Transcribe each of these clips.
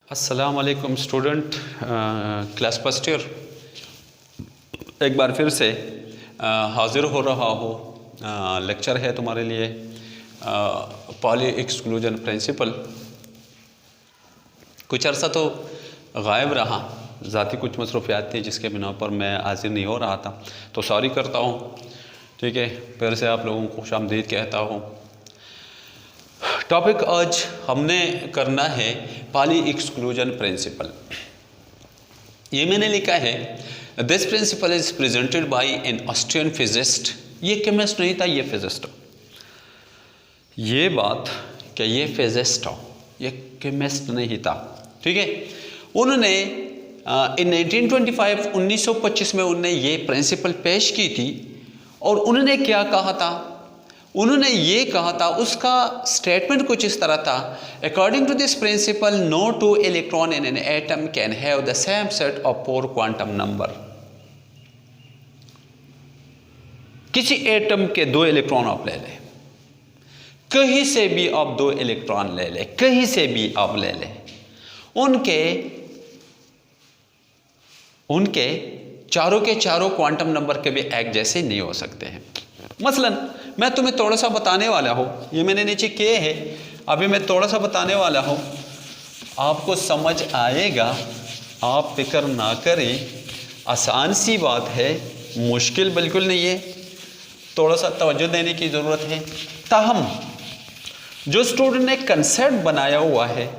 अस्सलाम वालेकुम student, class first year एक बार फिर से हाज़िर हो रहा हो। लेक्चर है तुम्हारे लिए पॉली एक्सक्लूजन प्रिंसिपल। कुछ अरसा तो गायब रहा, ज़ाती कुछ मसरूफियात थी जिसके बिना पर मैं हाजिर नहीं हो रहा था, तो सॉरी करता हूँ। ठीक है, फिर से आप लोगों को खुशामदीद कहता हूँ। टॉपिक आज हमने करना है पॉली एक्सक्लूजन प्रिंसिपल। ये मैंने लिखा है, this principle is presented by an Austrian physicist. ये केमिस्ट नहीं था, ये फिजिस्ट हो। ये बात कि ये फिजिस्ट हो, ये केमिस्ट नहीं था। ठीक है, उन्होंने इन 1925 1925 में उन्होंने ये प्रिंसिपल पेश की थी। और उन्होंने क्या कहा था? उन्होंने ये कहा था, उसका स्टेटमेंट कुछ इस तरह था, according to this principle no two electron in an atom can have the same set of 4 quantum number. किसी एटम के 2 इलेक्ट्रॉन आप ले लें, कहीं से भी आप 2 इलेक्ट्रॉन ले लें, कहीं से भी आप ले लें, उनके चारों के चारों क्वांटम नंबर के भी एक जैसे नहीं हो सकते हैं। मसलन मैं तुम्हें थोड़ा सा बताने वाला हूँ, ये मैंने नीचे किए है, अभी मैं थोड़ा सा बताने वाला हूँ, आपको समझ आएगा, आप फिक्र ना करें, आसान सी बात है, मुश्किल बिल्कुल नहीं है, थोड़ा सा तवज्जो देने की ज़रूरत है। ताहम जो स्टूडेंट ने कंसेप्ट बनाया हुआ है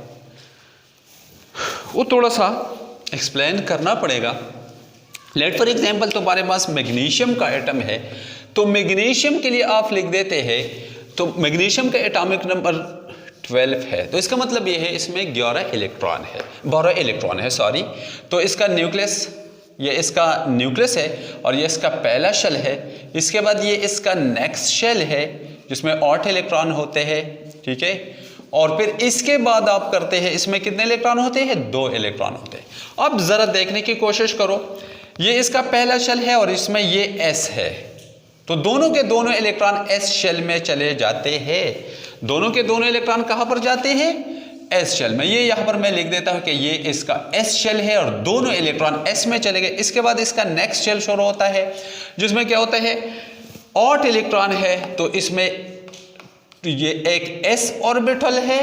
वो थोड़ा सा एक्सप्लेन करना पड़ेगा। लेट फॉर एग्जाम्पल, तुम्हारे पास मैग्नीशियम का एटम है, तो मैग्नीशियम के लिए आप लिख देते हैं, तो मैग्नीशियम का एटॉमिक नंबर 12 है, तो इसका मतलब ये है इसमें 12 इलेक्ट्रॉन है सॉरी। तो इसका न्यूक्लियस, ये इसका न्यूक्लियस है और ये इसका पहला शेल है। इसके बाद ये इसका नेक्स्ट शेल है जिसमें 8 इलेक्ट्रॉन होते हैं। ठीक है, और फिर इसके बाद आप करते हैं, इसमें कितने इलेक्ट्रॉन होते हैं? 2 इलेक्ट्रॉन होते हैं। अब ज़रा देखने की कोशिश करो, ये इसका पहला शेल है और इसमें ये S है, तो दोनों के दोनों इलेक्ट्रॉन S शेल में चले जाते हैं। दोनों के दोनों इलेक्ट्रॉन कहाँ पर जाते हैं? S शेल में। ये यहाँ पर मैं लिख देता हूँ कि ये इसका S शेल है और दोनों इलेक्ट्रॉन S में चले गए। इसके बाद इसका नेक्स्ट शेल शुरू होता है जिसमें क्या होता है? 8 इलेक्ट्रॉन है, तो इसमें ये एक S ऑर्बिटल है,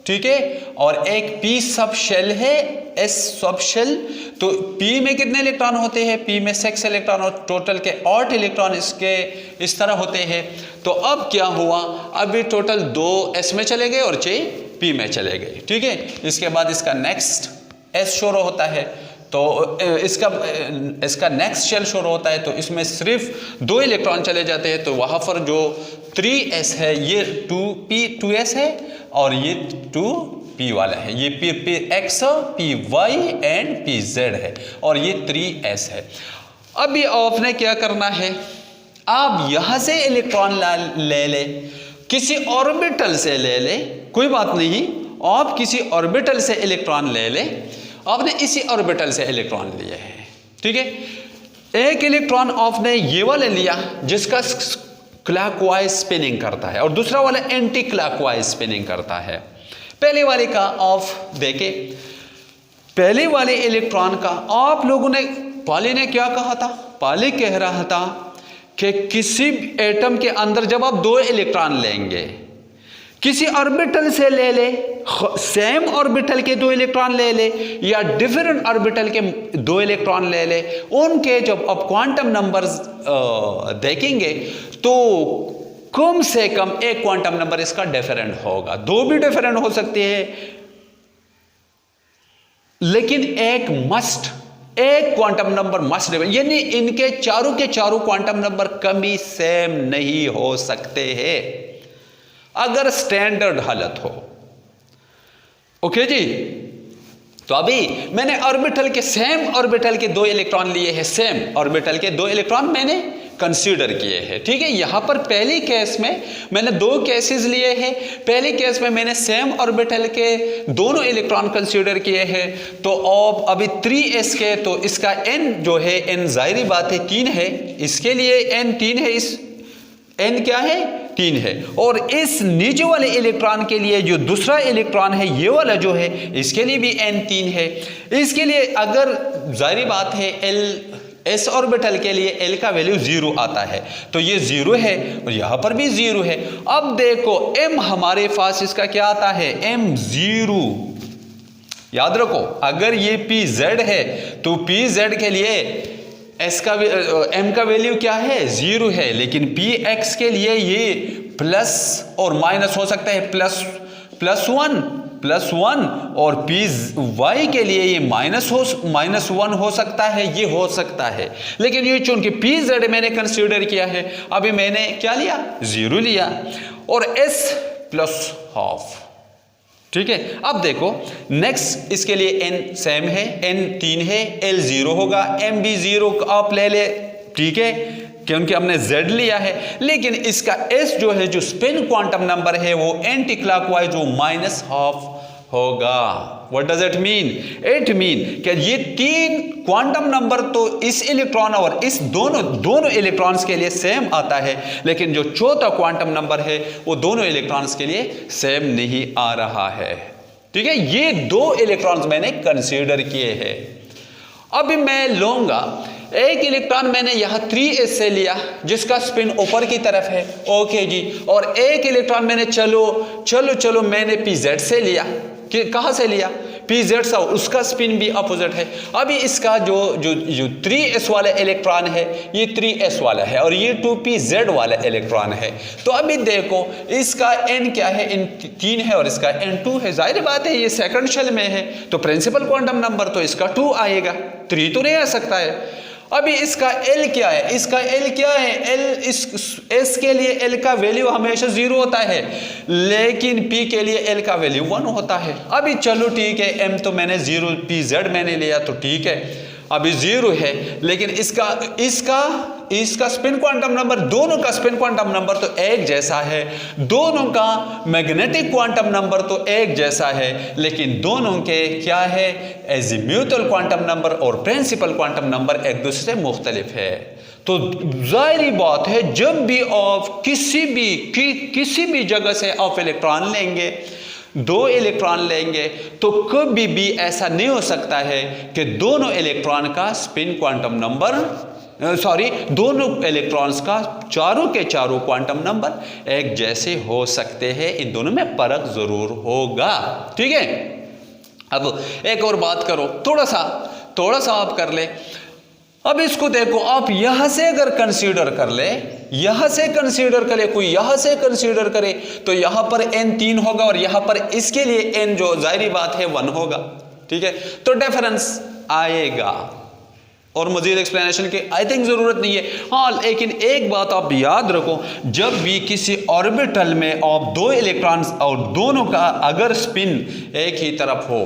ठीक है, और एक P सब शेल है, S सब शेल। तो P में कितने इलेक्ट्रॉन होते हैं? P में 6 इलेक्ट्रॉन और टोटल के 8 इलेक्ट्रॉन इसके इस तरह होते हैं। तो अब क्या हुआ? अब ये टोटल 2 S में चले गए और 6 P में चले गए। ठीक है, इसके बाद इसका नेक्स्ट S शुरू होता है, तो इसका नेक्स्ट शेल शुरू होता है, तो इसमें सिर्फ 2 इलेक्ट्रॉन चले जाते हैं, तो वहाँ पर जो 3s है ये 2s है और ये 2p वाला है, ये px, py एंड pz है और ये 3s है। अब ये आपने क्या करना है? आप यहाँ से इलेक्ट्रॉन ले ले, किसी ऑर्बिटल से ले ले, कोई बात नहीं, आप किसी ऑर्बिटल से इलेक्ट्रॉन ले ले। आपने इसी ऑर्बिटल से इलेक्ट्रॉन लिए हैं, ठीक है। एक इलेक्ट्रॉन आपने ये वाला लिया जिसका क्लॉकवाइज स्पिनिंग करता है और दूसरा वाला एंटी क्लॉकवाइज स्पिनिंग करता है। पहले वाले का आप देखें, पहले वाले इलेक्ट्रॉन का आप लोगों ने, पॉली ने क्या कहा था? पॉली कह रहा था कि किसी एटम के अंदर जब आप 2 इलेक्ट्रॉन लेंगे, किसी ऑर्बिटल से ले ले, सेम ऑर्बिटल के 2 इलेक्ट्रॉन ले ले या डिफरेंट ऑर्बिटल के 2 इलेक्ट्रॉन ले ले, उनके जब आप क्वांटम नंबर्स देखेंगे तो कम से कम एक क्वांटम नंबर इसका डिफरेंट होगा। 2 भी डिफरेंट हो सकते हैं, लेकिन एक क्वांटम नंबर मस्ट डिफरेंट, यानी इनके चारों के चारों क्वांटम नंबर कभी सेम नहीं हो सकते हैं अगर स्टैंडर्ड हालत हो। ओके जी, तो अभी मैंने ऑर्बिटल के, सेम ऑर्बिटल के 2 इलेक्ट्रॉन लिए हैं, सेम ऑर्बिटल के 2 इलेक्ट्रॉन मैंने कंसीडर किए हैं। ठीक है, यहां पर पहली केस में मैंने 2 केसेस लिए हैं। पहले केस में मैंने सेम ऑर्बिटल के दोनों इलेक्ट्रॉन कंसीडर किए हैं, तो अब अभी 3s के, तो इसका n जो है, n जाहिर बात है 3 है, इसके लिए n 3 है, इस n क्या है? 3 है। और इस नीचे वाले इलेक्ट्रॉन के लिए जो दूसरा इलेक्ट्रॉन है ये वाला जो है इसके लिए भी n 3 है। इसके लिए अगर जाहिर बात है s ऑर्बिटल के लिए l का वैल्यू 0 आता है तो ये 0 है और यहाँ पर भी 0 है। अब देखो m हमारे पास इसका क्या आता है m 0। याद रखो अगर ये pz है तो pz के लिए m का वैल्यू क्या है 0 है, लेकिन px के लिए ये प्लस और माइनस हो सकता है प्लस वन और py के लिए ये माइनस 1 हो सकता है, ये हो सकता है। लेकिन ये चूंकि pz मैंने कंसीडर किया है अभी मैंने क्या लिया 0 लिया और s प्लस हाफ। ठीक है, अब देखो नेक्स्ट इसके लिए n सेम है, n 3 है, l 0 होगा, m भी 0 आप ले ले। ठीक है, क्योंकि हमने z लिया है। लेकिन इसका s जो है जो स्पिन क्वांटम नंबर है वो एंटी क्लॉकवाइज जो माइनस हाफ होगा। What does it mean? It mean कि ये 3 क्वांटम नंबर तो इस इलेक्ट्रॉन और इस दोनों इलेक्ट्रॉन्स के लिए सेम आता है, लेकिन जो चौथा क्वांटम नंबर है वो दोनों इलेक्ट्रॉन्स के लिए सेम नहीं आ रहा है। ठीक है, ये 2 इलेक्ट्रॉन्स मैंने कंसीडर किए हैं। अभी मैं लूंगा एक इलेक्ट्रॉन मैंने यहां 3s से लिया जिसका स्पिन ऊपर की तरफ है, ओके जी, और एक इलेक्ट्रॉन मैंने चलो मैंने pz से लिया। कहां से लिया? pz से, उसका स्पिन भी अपोजिट है। अभी इसका जो 3s वाला इलेक्ट्रॉन है ये 3s वाला है और ये 2pz वाला इलेक्ट्रॉन है। तो अभी देखो इसका n क्या है, n 3 है और इसका n 2 है। जाहिर बात है ये सेकंड शेल में है तो प्रिंसिपल क्वांटम नंबर तो इसका 2 आएगा, 3 तो नहीं आ सकता है। अभी इसका L क्या है? इसका L क्या है? L इस S के लिए L का वैल्यू हमेशा 0 होता है, लेकिन P के लिए L का वैल्यू 1 होता है। अभी चलो ठीक है, M तो मैंने 0 pz मैंने लिया तो ठीक है, अभी 0 है, लेकिन इसका स्पिन क्वांटम नंबर, दोनों का स्पिन क्वांटम नंबर तो एक जैसा है, दोनों का मैग्नेटिक क्वांटम नंबर तो एक जैसा है, लेकिन दोनों के क्या है एजीम्यूथल क्वांटम नंबर और प्रिंसिपल क्वांटम नंबर एक दूसरे से मुख्तलिफ है। तो जाहिर बात है जब भी आप किसी भी जगह से आप इलेक्ट्रॉन लेंगे, 2 इलेक्ट्रॉन लेंगे, तो कभी भी ऐसा नहीं हो सकता है कि दोनों इलेक्ट्रॉन का स्पिन क्वांटम नंबर दोनों इलेक्ट्रॉन्स का चारों के चारों क्वांटम नंबर एक जैसे हो सकते हैं, इन दोनों में फर्क जरूर होगा। ठीक है, अब एक और बात करो, थोड़ा सा आप कर ले। अब इसको देखो, आप यहां से अगर कंसीडर कर ले, कोई यहां से कंसीडर करे तो यहां पर n 3 होगा और यहां पर इसके लिए n जो जाहिर बात है 1 होगा। ठीक है, तो डिफरेंस आएगा और मजीद एक्सप्लेनेशन की आई थिंक जरूरत नहीं है। हाँ, लेकिन एक बात आप याद रखो, जब भी किसी ऑर्बिटल में आप 2 इलेक्ट्रॉन्स और दोनों का अगर स्पिन एक ही तरफ हो,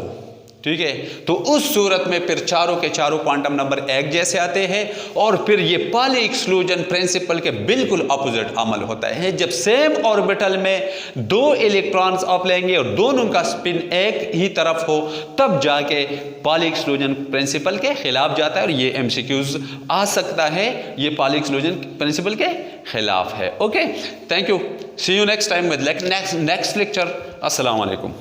ठीक है, तो उस सूरत में फिर चारों के चारों क्वांटम नंबर एक जैसे आते हैं और फिर ये पॉली एक्सक्लूजन प्रिंसिपल के बिल्कुल अपोजिट अमल होता है। जब सेम ऑर्बिटल में 2 इलेक्ट्रॉन्स आप लेंगे और दोनों का स्पिन एक ही तरफ हो, तब जाके पॉली एक्सक्लूजन प्रिंसिपल के खिलाफ जाता है और ये MCQs आ सकता है, ये पॉली एक्सक्लूजन प्रिंसिपल के खिलाफ है। Okay, thank you, see you next time with next lecture. अस्सलाम वालेकुम।